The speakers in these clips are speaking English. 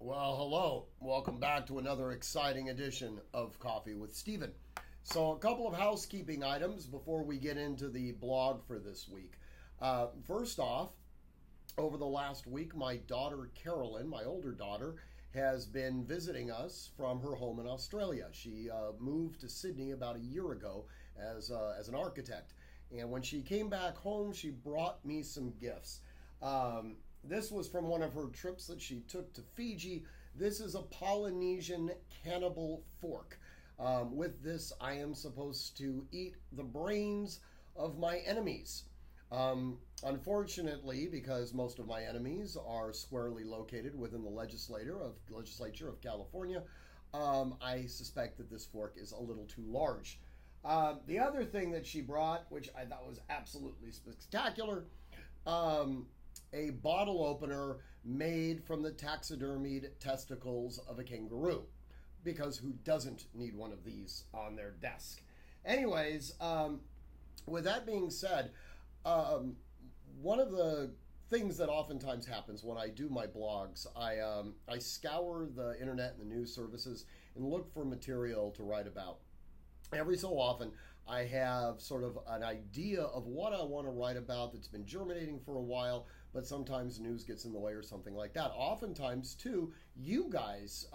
Well, hello. Welcome back to another exciting edition of Coffee with Steven. So, a couple of housekeeping items before we get into the blog for this week. First off, over the last week, my daughter Carolyn, my older daughter, has been visiting us from her home in Australia. She moved to Sydney about a year ago as an architect. And when she came back home, she brought me some gifts. This was from one of her trips that she took to Fiji. This is a Polynesian Canibal fork. With this, I am supposed to eat the brains of my enemies. Unfortunately, because most of my enemies are squarely located within the legislature of California, I suspect that this fork is a little too large. The other thing that she brought, which I thought was absolutely spectacular, a bottle opener made from the taxidermied testicles of a kangaroo. Because who doesn't need one of these on their desk? Anyways, with that being said, one of the things that oftentimes happens when I do my blogs, I scour the internet and the news services and look for material to write about. Every so often, I have sort of an idea of what I want to write about that's been germinating for a while, but sometimes news gets in the way or something like that. Oftentimes, too, you guys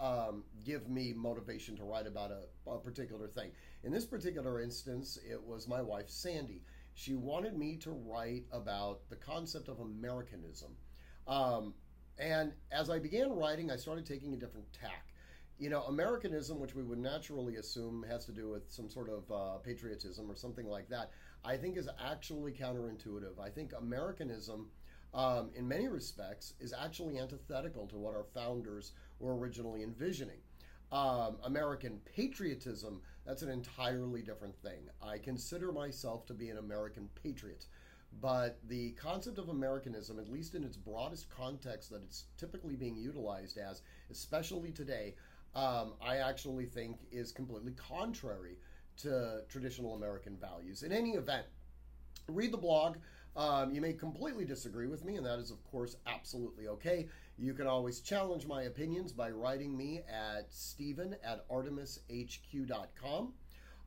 give me motivation to write about a particular thing. In this particular instance, it was my wife, Sandy. She wanted me to write about the concept of Americanism. And as I began writing, I started taking a different tack. You know, Americanism, which we would naturally assume has to do with some sort of patriotism or something like that, I think is actually counterintuitive. I think Americanism, in many respects, is actually antithetical to what our founders were originally envisioning. American patriotism, that's an entirely different thing. I consider myself to be an American patriot. But the concept of Americanism, at least in its broadest context that it's typically being utilized as, especially today, I actually think is completely contrary to traditional American values. In any event, read the blog. You may completely disagree with me, and that is, of course, absolutely okay. You can always challenge my opinions by writing me at steven@artemishq.com.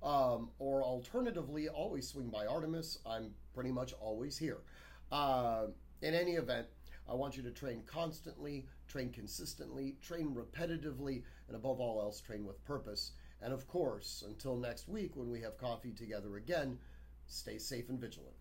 Or alternatively, always swing by Artemis. I'm pretty much always here. In any event, I want you to train constantly, train consistently, train repetitively, and above all else, train with purpose. And of course, until next week when we have coffee together again, stay safe and vigilant.